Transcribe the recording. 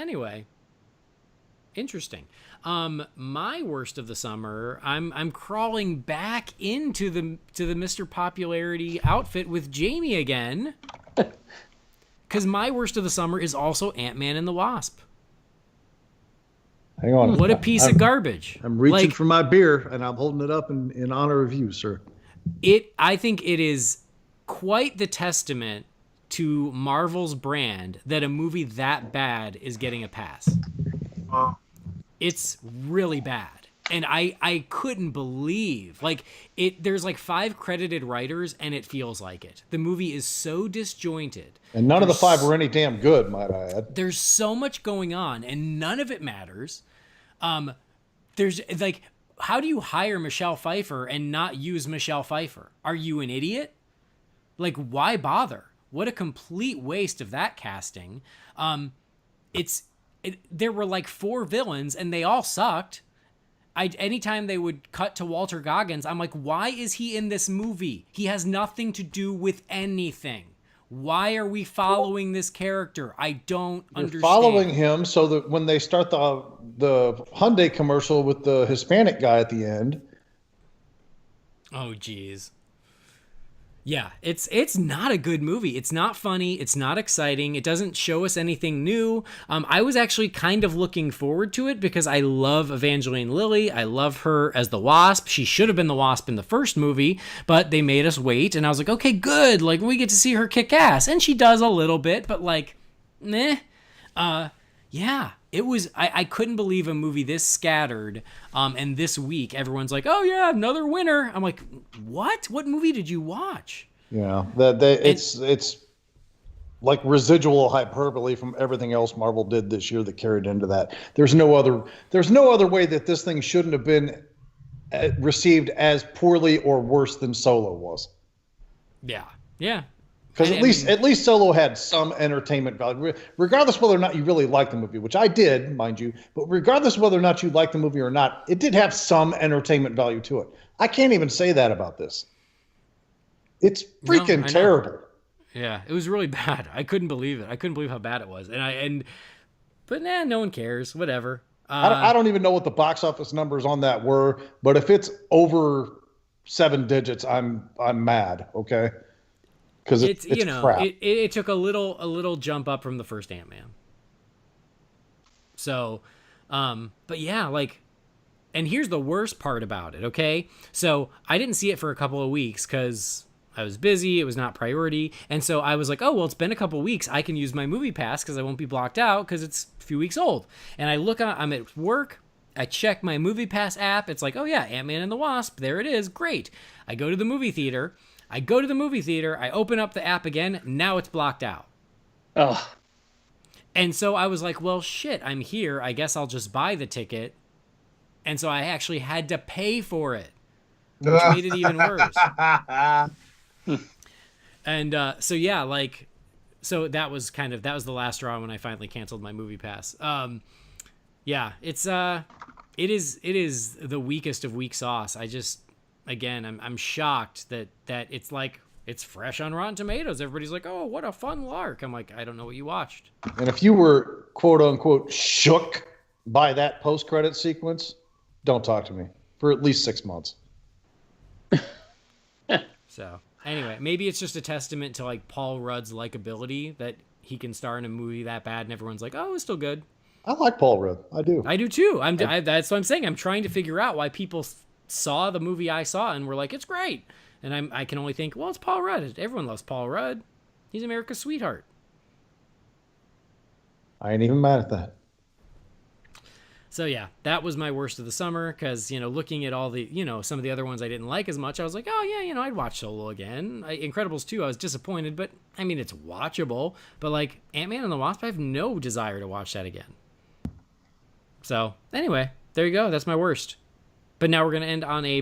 Anyway, interesting. My worst of the summer, I'm crawling back into the Mr. Popularity outfit with Jamie again. Because my worst of the summer is also Ant-Man and the Wasp. Hang on. What a piece of garbage. I'm reaching for my beer, and I'm holding it up in honor of you, sir. I think it is quite the testament to Marvel's brand that a movie that bad is getting a pass. It's really bad. And I couldn't believe, there's 5 credited writers, and it feels like it. The movie is so disjointed. And none of the 5 were any damn good, might I add. There's so much going on, and none of it matters. There's, how do you hire Michelle Pfeiffer and not use Michelle Pfeiffer? Are you an idiot? Why bother? What a complete waste of that casting. There were 4 villains, and they all sucked. Anytime they would cut to Walter Goggins, I'm like, why is he in this movie? He has nothing to do with anything. Why are we following this character? I don't understand. Following him so that when they start the Hyundai commercial with the Hispanic guy at the end. Oh, geez. Yeah, it's not a good movie. It's not funny. It's not exciting. It doesn't show us anything new. I was actually kind of looking forward to it because I love Evangeline Lilly. I love her as the Wasp. She should have been the Wasp in the first movie, but they made us wait. And I was like, okay, good. We get to see her kick ass. And she does a little bit, but meh. Yeah, it was, I couldn't believe a movie this scattered. And this week, everyone's like, oh yeah, another winner. I'm like, what? What movie did you watch? Yeah, it's like residual hyperbole from everything else Marvel did this year that carried into that. There's no other way that this thing shouldn't have been received as poorly or worse than Solo was. Yeah. Yeah. Because at least Solo had some entertainment value, regardless whether or not you really liked the movie, which I did, mind you. But regardless of whether or not you liked the movie or not, it did have some entertainment value to it. I can't even say that about this. It's freaking terrible. Yeah, it was really bad. I couldn't believe it. I couldn't believe how bad it was. But no one cares. Whatever. I don't even know what the box office numbers on that were, but if it's over 7 digits, I'm mad. Okay. Because it's crap. It took a little jump up from the first Ant-Man. So, but yeah, and here's the worst part about it, okay? So I didn't see it for a couple of weeks because I was busy. It was not priority. And so I was like, oh, well, it's been a couple of weeks. I can use my movie pass because I won't be blocked out because it's a few weeks old. And I'm at work. I check my movie pass app. It's like, oh yeah, Ant-Man and the Wasp. There it is. Great. I go to the movie theater. I open up the app again. Now it's blocked out. Oh. And so I was like, well, shit, I'm here. I guess I'll just buy the ticket. And so I actually had to pay for it, which made it even worse. And so, yeah, so that was the last straw when I finally canceled my movie pass. Yeah, it is the weakest of weak sauce. I'm shocked that it's fresh on Rotten Tomatoes. Everybody's like, oh, what a fun lark. I'm like, I don't know what you watched. And if you were quote unquote shook by that post-credit sequence, don't talk to me for at least 6 months. So anyway, maybe it's just a testament to Paul Rudd's likability that he can star in a movie that bad and everyone's like, oh, it's still good. I like Paul Rudd. I do. I do too. That's what I'm saying. I'm trying to figure out why people saw the movie I saw and were like, it's great. And I can only think, well, it's Paul Rudd. Everyone loves Paul Rudd. He's America's sweetheart. I ain't even mad at that. So yeah, that was my worst of the summer because, looking at all the, some of the other ones I didn't like as much, I was like, oh yeah, I'd watch Solo again. Incredibles 2, I was disappointed, but I mean, it's watchable. But Ant-Man and the Wasp, I have no desire to watch that again. So anyway, there you go. That's my worst. But now we're going to end on a